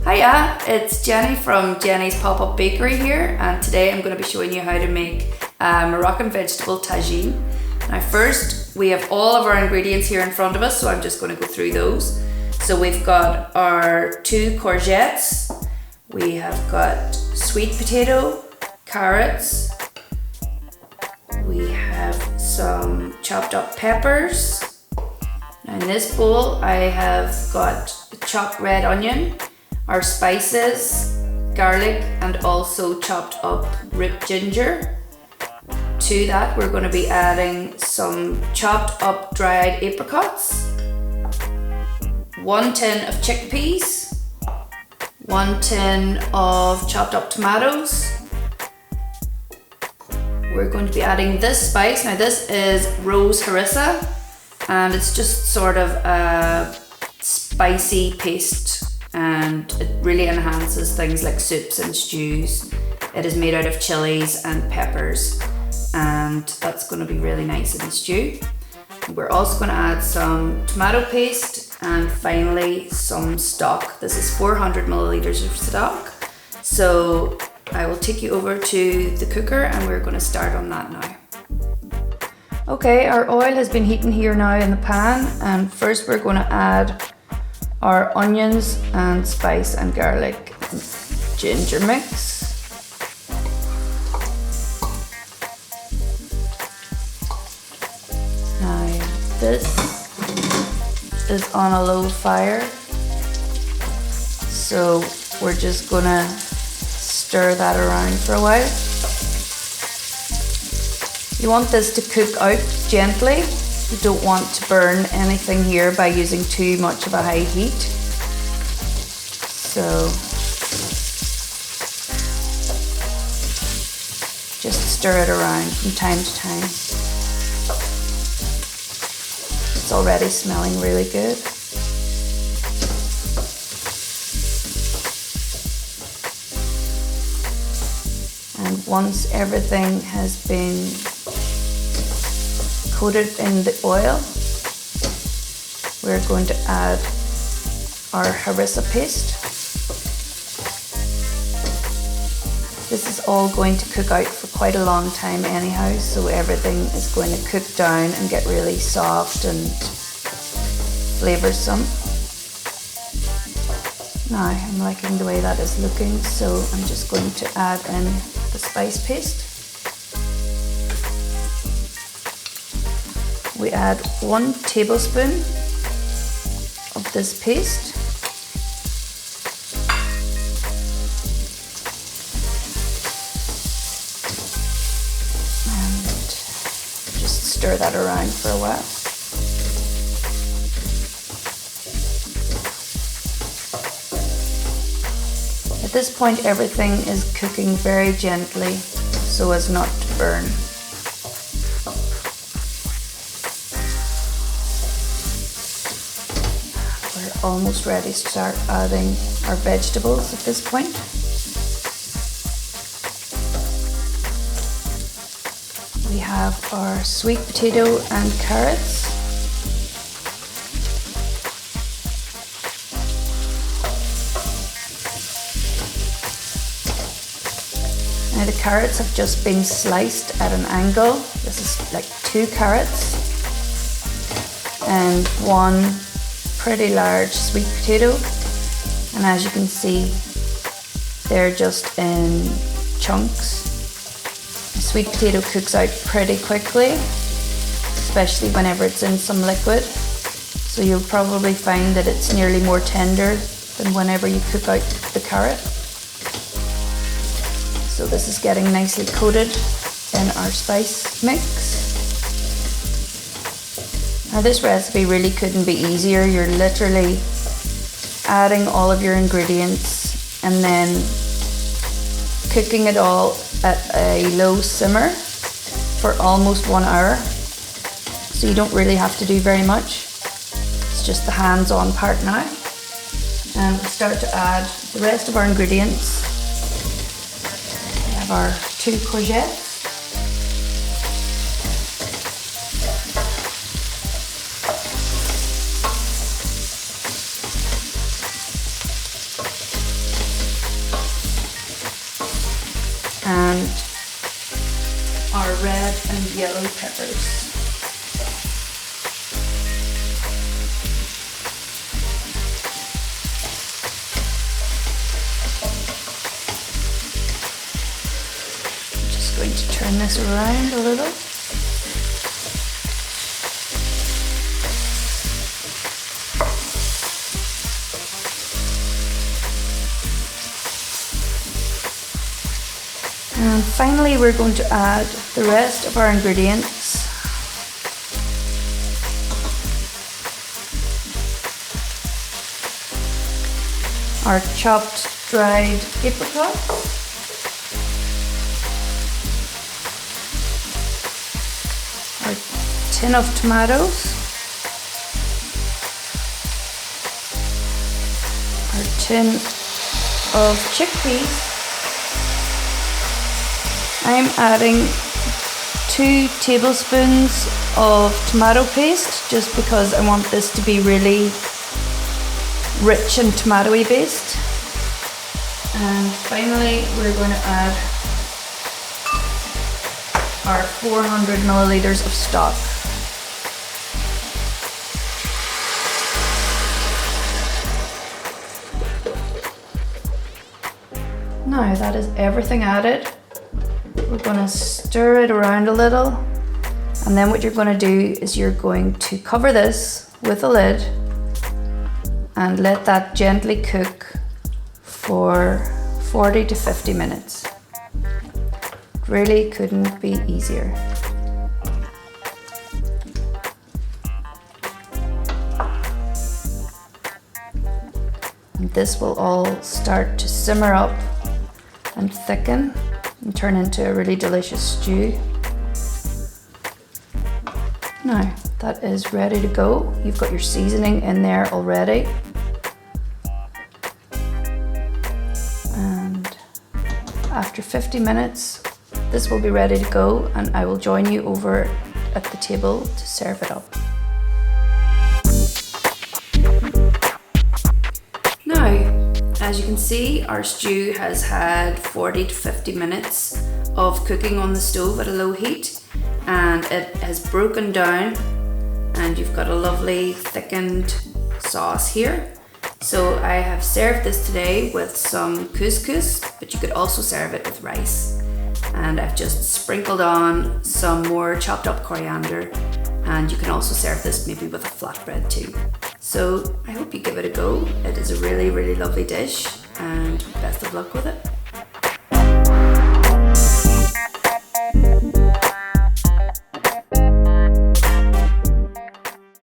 Hiya, it's Jenny from Jenny's Pop-Up Bakery here, and today I'm going to be showing you how to make a Moroccan vegetable tagine. Now first, we have all of our ingredients here in front of us, so I'm just going to go through those. So we've got our 2 courgettes, we have got sweet potato, carrots, we have some chopped up peppers. Now in this bowl I have got chopped red onion, our spices, garlic, and also chopped up ripped ginger. To that we're going to be adding some chopped up dried apricots, 1 tin of chickpeas, 1 tin of chopped up tomatoes. We're going to be adding this spice. Now this is rose harissa, and it's just sort of a spicy paste, and it really enhances things like soups and stews. It is made out of chilies and peppers, and that's going to be really nice in the stew. We're also going to add some tomato paste and finally some stock. This is 400 milliliters of stock. So I will take you over to the cooker and we're going to start on that now. Okay, our oil has been heating here now in the pan, and first we're going to add our onions and spice and garlic and ginger mix. Now this is on a low fire, so we're just gonna stir that around for a while. You want this to cook out gently. You don't want to burn anything here by using too much of a high heat. So just stir it around from time to time. It's already smelling really good. And once everything has been coated in the oil, we're going to add our harissa paste. This is all going to cook out for quite a long time anyhow, so everything is going to cook down and get really soft and flavoursome. Now I'm liking the way that is looking, so I'm just going to add in the spice paste. We add 1 tablespoon of this paste. And just stir that around for a while. At this point everything is cooking very gently so as not to burn. We're almost ready to start adding our vegetables at this point. We have our sweet potato and carrots. Now the carrots have just been sliced at an angle. This is like 2 carrots and 1 pretty large sweet potato, and as you can see they're just in chunks. The sweet potato cooks out pretty quickly, especially whenever it's in some liquid, so you'll probably find that it's nearly more tender than whenever you cook out the carrot. So this is getting nicely coated in our spice mix. Now this recipe really couldn't be easier. You're literally adding all of your ingredients and then cooking it all at a low simmer for almost 1 hour. So you don't really have to do very much. It's just the hands-on part now. And we'll start to add the rest of our ingredients. We have our 2 courgettes. and our red and yellow peppers. Going to turn this around a little. And finally we're going to add the rest of our ingredients. Our chopped dried apricots. Our tin of tomatoes, our tin of chickpeas. I'm adding 2 tablespoons of tomato paste just because I want this to be really rich and tomatoey based. And finally we're going to add our 400 milliliters of stock. Now that is everything added. We're going to stir it around a little, and then what you're going to do is you're going to cover this with a lid and let that gently cook for 40 to 50 minutes. Really couldn't be easier. And this will all start to simmer up and thicken and turn into a really delicious stew. Now that is ready to go. You've got your seasoning in there already. And after 50 minutes, this will be ready to go, and I will join you over at the table to serve it up. Now, as you can see, our stew has had 40 to 50 minutes of cooking on the stove at a low heat, and it has broken down, and you've got a lovely thickened sauce here. So I have served this today with some couscous, but you could also serve it with rice. And I've just sprinkled on some more chopped up coriander, and you can also serve this maybe with a flatbread too. So I hope you give it a go. It is a really, really lovely dish, and best of luck with it.